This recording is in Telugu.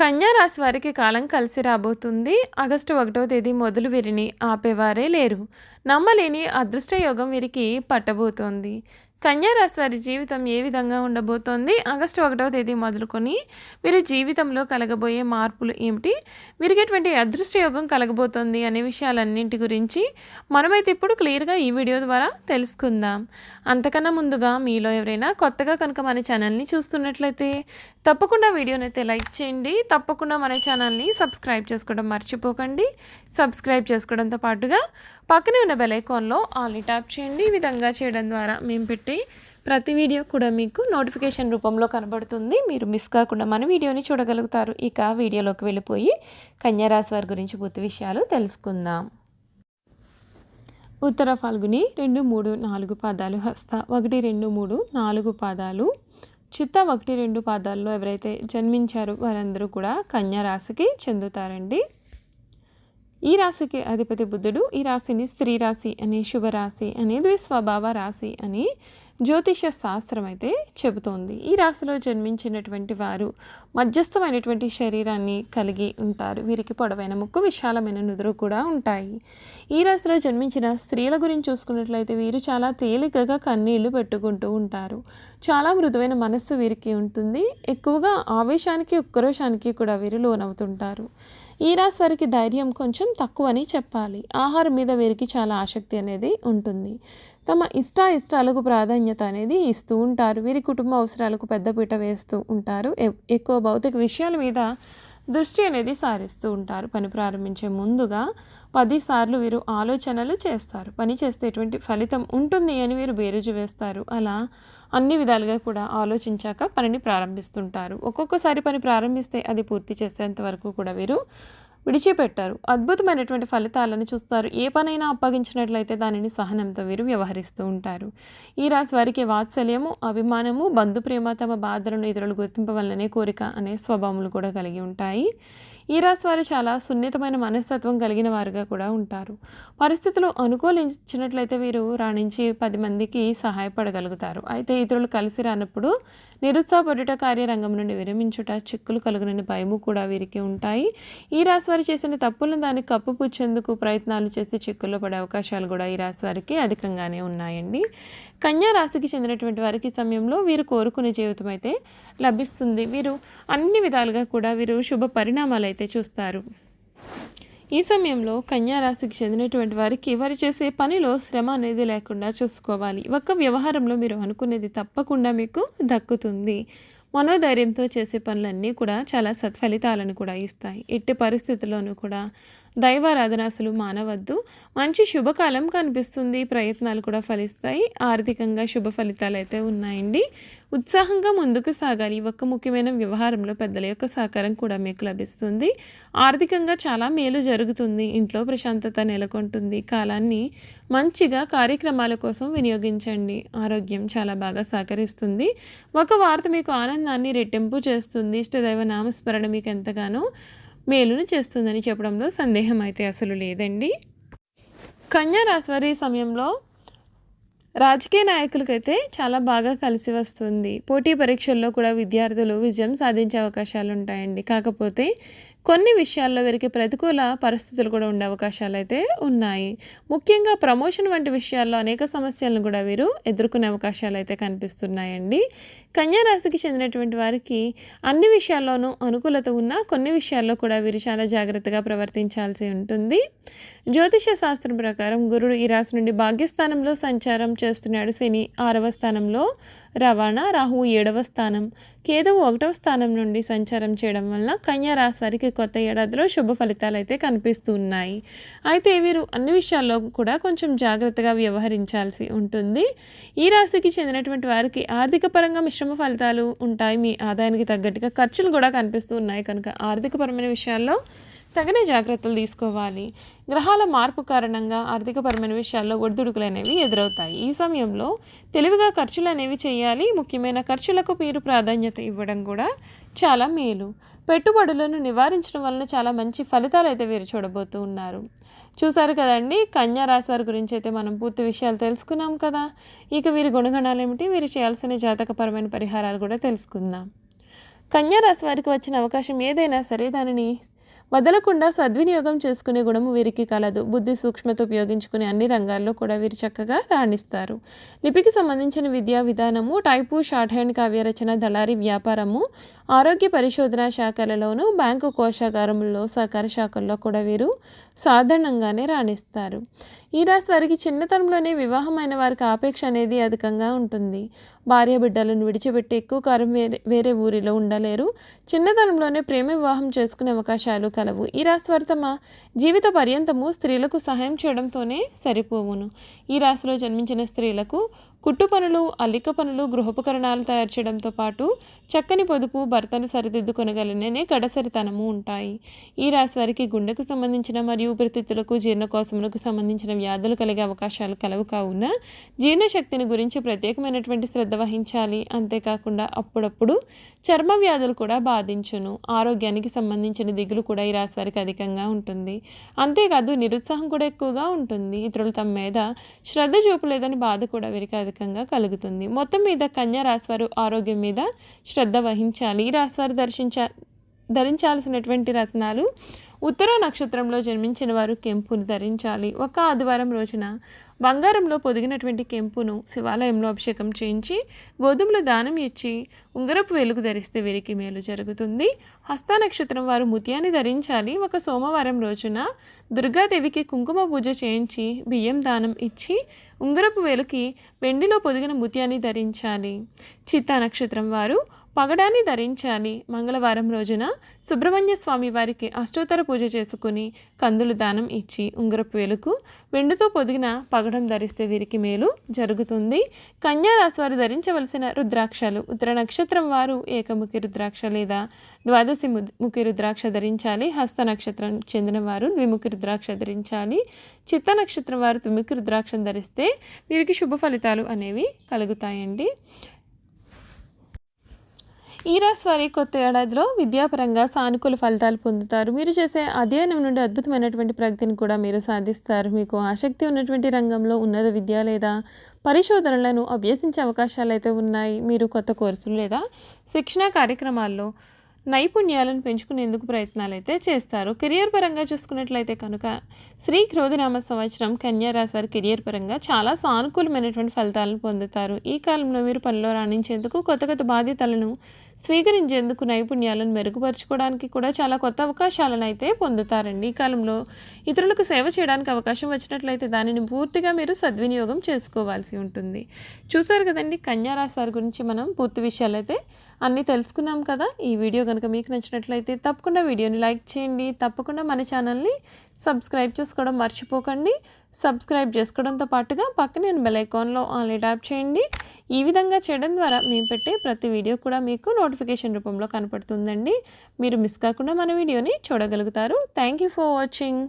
కన్యా రాశి వారికి కాలం కలిసి రాబోతుంది. ఆగస్టు 1వ తేదీ మొదలు వీరిని ఆపేవారే లేరు. నమ్మలేని అదృష్ట యోగం వీరికి పట్టబోతోంది. కన్యా రాశి వారి జీవితం ఏ విధంగా ఉండబోతోంది? ఆగస్టు 1వ తేదీ మొదలుకొని వీరి జీవితంలో కలగబోయే మార్పులు ఏమిటి? వీరికి ఎటువంటి అదృష్ట యోగం కలగబోతోంది అనే విషయాలన్నింటి గురించి మనమైతే ఇప్పుడు క్లియర్గా ఈ వీడియో ద్వారా తెలుసుకుందాం. అంతకన్నా ముందుగా మీలో ఎవరైనా కొత్తగా కనుక మన ఛానల్ని చూస్తున్నట్లయితే తప్పకుండా వీడియోని అయితే లైక్ చేయండి. తప్పకుండా మన ఛానల్ని సబ్స్క్రైబ్ చేసుకోవడం మర్చిపోకండి. సబ్స్క్రైబ్ చేసుకోవడంతో పాటుగా పక్కనే ఉన్న బెల్ ఐకాన్లో ఆల్ని ట్యాప్ చేయండి. ఈ విధంగా చేయడం ద్వారా మేము పెట్టే ప్రతి వీడియో కూడా మీకు నోటిఫికేషన్ రూపంలో కనబడుతుంది. మీరు మిస్ కాకుండా మన వీడియోని చూడగలుగుతారు. ఇక వీడియోలోకి వెళ్ళిపోయి కన్యా రాశి వారి గురించి పూర్తి విషయాలు తెలుసుకుందాం. ఉత్తర ఫాల్గుని 2, 3, 4 పాదాలు, హస్త 1, 2, 3, 4 పాదాలు, చిత్త 1, 2 పాదాల్లో ఎవరైతే జన్మించారో వారందరూ కూడా కన్యా రాశికి చెందుతారండి. ఈ రాశికి అధిపతి బుధుడు. ఈ రాశిని స్త్రీ రాశి అని, శుభరాశి అని, ద్విస్వభావ రాశి అని జ్యోతిష శాస్త్రం అయితే చెబుతోంది. ఈ రాశిలో జన్మించినటువంటి వారు మధ్యస్థమైనటువంటి శరీరాన్ని కలిగి ఉంటారు. వీరికి పొడవైన ముక్కు, విశాలమైన నుదురు కూడా ఉంటాయి. ఈ రాశిలో జన్మించిన స్త్రీల గురించి చూసుకున్నట్లయితే వీరు చాలా తేలికగా కన్నీళ్లు పెట్టుకుంటూ ఉంటారు. చాలా మృదువైన మనస్సు వీరికి ఉంటుంది. ఎక్కువగా ఆవేశానికి, ఉక్రోషానికి కూడా వీరు లోనవుతుంటారు. ఈ రాశి వారికి ధైర్యం కొంచెం తక్కువని చెప్పాలి. ఆహారం మీద వీరికి చాలా ఆసక్తి అనేది ఉంటుంది. తమ ఇష్టాలకు ప్రాధాన్యత అనేది ఇస్తూ ఉంటారు. వీరి కుటుంబ అవసరాలకు పెద్దపీట వేస్తూ ఉంటారు. ఎక్కువ భౌతిక విషయాల మీద దృష్టి అనేది సారిస్తూ ఉంటారు. పని ప్రారంభించే ముందుగా 10 సార్లు వీరు ఆలోచనలు చేస్తారు. పని చేస్తే ఎటువంటి ఫలితం ఉంటుంది అని వీరు బేరుజు వేస్తారు. అలా అన్ని విధాలుగా కూడా ఆలోచించాక పనిని ప్రారంభిస్తుంటారు. ఒక్కొక్కసారి పని ప్రారంభిస్తే అది పూర్తి చేసేంత వరకు కూడా వీరు విడిచిపెట్టారు. అద్భుతమైనటువంటి ఫలితాలను చూస్తారు. ఏ పనైనా అప్పగించినట్లయితే దానిని సహనంతో వీరు వ్యవహరిస్తూ ఉంటారు. ఈ రాశి వారికి వాత్సల్యము, అభిమానము, బంధుప్రేమ, తమ బాధలను ఇతరులు గుర్తింపవలనే కోరిక అనే స్వభావములు కూడా కలిగి ఉంటాయి. ఈ రాశి వారు చాలా సున్నితమైన మనస్తత్వం కలిగిన వారుగా కూడా ఉంటారు. పరిస్థితులు అనుకూలించినట్లయితే వీరు రాణించి 10 మందికి సహాయపడగలుగుతారు. అయితే ఇతరులు కలిసి రానప్పుడు నిరుత్సాహపడుట, కార్యరంగం నుండి విరమించుట, చిక్కులు కలుగునని భయము కూడా వీరికి ఉంటాయి. ఈ రాశి వారు చేసిన తప్పులను దాన్ని కప్పుపుచ్చేందుకు ప్రయత్నాలు చేసి చిక్కుల్లో పడే అవకాశాలు కూడా ఈ రాశి వారికి అధికంగానే ఉన్నాయండి. కన్యా రాశికి చెందినటువంటి వారికి సమయంలో వీరు కోరుకునే జీవితం అయితే లభిస్తుంది. వీరు అన్ని విధాలుగా కూడా వీరు శుభ పరిణామాలు అయితే చూస్తారు. ఈ సమయంలో కన్యా రాశికి చెందినటువంటి వారికి వారు చేసే పనిలో శ్రమ అనేది లేకుండా చూసుకోవాలి. ఒక్క వ్యవహారంలో మీరు అనుకునేది తప్పకుండా మీకు దక్కుతుంది. మనోధైర్యంతో చేసే పనులన్నీ కూడా చాలా సత్ఫలితాలను కూడా ఇస్తాయి. ఎట్టి పరిస్థితుల్లోనూ కూడా దైవారాధన అసలు మానవద్దు. మంచి శుభకాలం కనిపిస్తుంది. ప్రయత్నాలు కూడా ఫలిస్తాయి. ఆర్థికంగా శుభ ఫలితాలు అయితే ఉన్నాయండి. ఉత్సాహంగా ముందుకు సాగాలి. ఒక్క ముఖ్యమైన వ్యవహారంలో పెద్దల యొక్క సహకారం కూడా మీకు లభిస్తుంది. ఆర్థికంగా చాలా మేలు జరుగుతుంది. ఇంట్లో ప్రశాంతత నెలకొంటుంది. కాలాన్ని మంచిగా కార్యక్రమాల కోసం వినియోగించండి. ఆరోగ్యం చాలా బాగా సహకరిస్తుంది. ఒక వార్త మీకు ఆనందాన్ని రెట్టింపు చేస్తుంది. ఇష్టదైవ నామస్మరణ మీకు ఎంతగానో మేలును చేస్తుందని చెప్పడంలో సందేహం అయితే అసలు లేదండి. కన్యా రాశి వారి సమయంలో రాజకీయ నాయకులకైతే చాలా బాగా కలిసి వస్తుంది. పోటీ పరీక్షల్లో కూడా విద్యార్థులు విజయం సాధించే అవకాశాలు ఉంటాయండి. కాకపోతే కొన్ని విషయాల్లో వీరికి ప్రతికూల పరిస్థితులు కూడా ఉండే అవకాశాలు అయితే ఉన్నాయి. ముఖ్యంగా ప్రమోషన్ వంటి విషయాల్లో అనేక సమస్యలను కూడా వీరు ఎదుర్కొనే అవకాశాలు అయితే కనిపిస్తున్నాయండి. కన్యా రాశికి చెందినటువంటి వారికి అన్ని విషయాల్లోనూ అనుకూలత ఉన్నా కొన్ని విషయాల్లో కూడా వీరు చాలా జాగ్రత్తగా ప్రవర్తించాల్సి ఉంటుంది. జ్యోతిష శాస్త్రం ప్రకారం గురుడు ఈ రాశి నుండి భాగ్యస్థానంలో సంచారం చేస్తున్నాడు. శని 6వ స్థానంలో, రవాణా, రాహువు 7వ స్థానం, కేతువు 1వ స్థానం నుండి సంచారం చేయడం వల్ల కన్యా రాశి వారికి కొత్త ఏడాదిలో శుభ ఫలితాలు అయితే కనిపిస్తూ ఉన్నాయి. అయితే వీరు అన్ని విషయాల్లో కూడా కొంచెం జాగ్రత్తగా వ్యవహరించాల్సి ఉంటుంది. ఈ రాశికి చెందినటువంటి వారికి ఆర్థిక పరంగా మిశ్రమ ఫలితాలు ఉంటాయి. మీ ఆదాయానికి తగ్గట్టుగా ఖర్చులు కూడా కనిపిస్తూ ఉన్నాయి. కనుక ఆర్థికపరమైన విషయాల్లో తగిన జాగ్రత్తలు తీసుకోవాలి. గ్రహాల మార్పు కారణంగా ఆర్థికపరమైన విషయాల్లో ఒడిదుడుకులు అనేవి ఎదురవుతాయి. ఈ సమయంలో తెలివిగా ఖర్చులు అనేవి చేయాలి. ముఖ్యమైన ఖర్చులకు మీరు ప్రాధాన్యత ఇవ్వడం కూడా చాలా మేలు. పెట్టుబడులను నివారించడం వలన చాలా మంచి ఫలితాలు అయితే వీరు చూడబోతూ ఉన్నారు. చూసారు కదండి, కన్యా రాశి వారి గురించి అయితే మనం పూర్తి విషయాలు తెలుసుకున్నాం కదా. ఇక వీరి గుణగణాలు ఏమిటి, వీరు చేయాల్సిన జాతకపరమైన పరిహారాలు కూడా తెలుసుకుందాం. కన్యా రాశి వారికి వచ్చిన అవకాశం ఏదైనా సరే దానిని వదలకుండా సద్వినియోగం చేసుకునే గుణము వీరికి కలదు. బుద్ధి సూక్ష్మత ఉపయోగించుకునే అన్ని రంగాల్లో కూడా వీరు చక్కగా రాణిస్తారు. లిపికి సంబంధించిన విద్యా విధానము, టైపు, షార్ట్ హ్యాండ్, కావ్యరచన, దళారీ వ్యాపారము, ఆరోగ్య పరిశోధన శాఖలలోనూ, బ్యాంకు కోశాగారంలో, సహకార శాఖల్లో కూడా వీరు సాధారణంగానే రాణిస్తారు. ఈ రాశి వారికి చిన్నతనంలోనే వివాహమైన వారికి ఆపేక్ష అనేది అధికంగా ఉంటుంది. భార్య బిడ్డలను విడిచిపెట్టి ఎక్కువ కాలం వేరే ఊరిలో ఉండలేరు. చిన్నతనంలోనే ప్రేమ వివాహం చేసుకునే అవకాశాలు కలవు. ఈ రాశి వారు తమ జీవిత పర్యంతము స్త్రీలకు సహాయం చేయడంతోనే సరిపోవును. ఈ రాశిలో జన్మించిన స్త్రీలకు కుట్టు పనులు, అల్లిక పనులు, గృహోపకరణాలు తయారు చేయడంతో పాటు చక్కని పొదుపు, భర్తను సరిదిద్దుకొనగలనే గడసరితనము ఉంటాయి. ఈ రాశి వారికి గుండెకు సంబంధించిన మరియు ఊపిరితిత్తులకు, జీర్ణకోశములకు సంబంధించిన వ్యాధులు కలిగే అవకాశాలు కలవు. కావున జీర్ణశక్తిని గురించి ప్రత్యేకమైనటువంటి శ్రద్ధ వహించాలి. అంతేకాకుండా అప్పుడప్పుడు చర్మ వ్యాధులు కూడా బాధించును. ఆరోగ్యానికి సంబంధించిన దిగులు కూడా ఈ రాశి వారికి అధికంగా ఉంటుంది. అంతేకాదు నిరుత్సాహం కూడా ఎక్కువగా ఉంటుంది. ఇతరులు తమ మీద శ్రద్ధ చూపలేదని బాధ కూడా వీరికి అధికంగా కలుగుతుంది. మొత్తం మీద కన్యా రాశివారు ఆరోగ్యం మీద శ్రద్ధ వహించాలి. ఈ రాశివారు ధరించాల్సినటువంటి రత్నాలు: ఉత్తర నక్షత్రంలో జన్మించిన వారు కెంపును ధరించాలి. ఒక ఆదివారం రోజున బంగారంలో పొదిగినటువంటి కెంపును శివాలయంలో అభిషేకం చేయించి గోధుమలు దానం ఇచ్చి ఉంగరపు వెలుగు ధరిస్తే వీరికి మేలు జరుగుతుంది. హస్త నక్షత్రం వారు ముత్యాన్ని ధరించాలి. ఒక సోమవారం రోజున దుర్గాదేవికి కుంకుమ పూజ చేయించి బియ్యం దానం ఇచ్చి ఉంగరపు వేలుకి వెండిలో పొదిగిన ముత్యాన్ని ధరించాలి. చిత్తా నక్షత్రం వారు పగడాన్ని ధరించాలి. మంగళవారం రోజున సుబ్రహ్మణ్య స్వామి వారికి అష్టోత్తర పూజ చేసుకుని కందులు దానం ఇచ్చి ఉంగరపు వేలుకు వెండితో పొదిగిన పగడం ధరిస్తే వీరికి మేలు జరుగుతుంది. కన్యా రాశి వారు ధరించవలసిన రుద్రాక్షలు: ఉత్తర నక్షత్రం వారు ఏకముఖి రుద్రాక్ష లేదా ద్వాదశి ముఖి రుద్రాక్ష ధరించాలి. హస్త నక్షత్రం చెందిన వారు ద్విముఖి రుద్రాక్ష ధరించాలి. చిత్త నక్షత్రం వారు ద్విముఖి రుద్రాక్షను ధరిస్తే వీరికి శుభ ఫలితాలు అనేవి కలుగుతాయండి. ఈ రాశి వారి కొత్త ఏడాదిలో విద్యాపరంగా సానుకూల ఫలితాలు పొందుతారు. మీరు చేసే అధ్యయనం నుండి అద్భుతమైనటువంటి ప్రగతిని కూడా మీరు సాధిస్తారు. మీకు ఆసక్తి ఉన్నటువంటి రంగంలో ఉన్నత విద్య లేదా పరిశోధనలను అభ్యసించే అవకాశాలు అయితే ఉన్నాయి. మీరు కొత్త కోర్సులు లేదా శిక్షణా కార్యక్రమాల్లో నైపుణ్యాలను పెంచుకునేందుకు ప్రయత్నాలు అయితే చేస్తారు. కెరియర్ పరంగా చూసుకున్నట్లయితే కనుక శ్రీ క్రోధినామ సంవత్సరం కన్యా రాశి వారి కెరియర్ పరంగా చాలా సానుకూలమైనటువంటి ఫలితాలను పొందుతారు. ఈ కాలంలో మీరు పనిలో రాణించేందుకు, కొత్త కొత్త బాధ్యతలను స్వీకరించేందుకు, నైపుణ్యాలను మెరుగుపరచుకోవడానికి కూడా చాలా కొత్త అవకాశాలను అయితే పొందుతారండి. ఈ కాలంలో ఇతరులకు సేవ చేయడానికి అవకాశం వచ్చినట్లయితే దానిని పూర్తిగా మీరు సద్వినియోగం చేసుకోవాల్సి ఉంటుంది. చూసారు కదండి, కన్యా రాశి వారి గురించి మనం పూర్తి విషయాలు అయితే అన్నీ తెలుసుకున్నాం కదా. ఈ వీడియో కనుక మీకు నచ్చినట్లయితే తప్పకుండా వీడియోని లైక్ చేయండి. తప్పకుండా మన ఛానల్ని సబ్స్క్రైబ్ చేసుకోవడం మర్చిపోకండి. సబ్స్క్రైబ్ చేసుకోవడంతో పాటుగా పక్కనే బెల్ ఐకాన్లో ఆన్లీ ట్యాప్ చేయండి. ఈ విధంగా చేయడం ద్వారా మేము పెట్టే ప్రతి వీడియో కూడా మీకు నోటిఫికేషన్ రూపంలో కనపడుతుందండి. మీరు మిస్ కాకుండా మన వీడియోని చూడగలుగుతారు. Thank you for watching.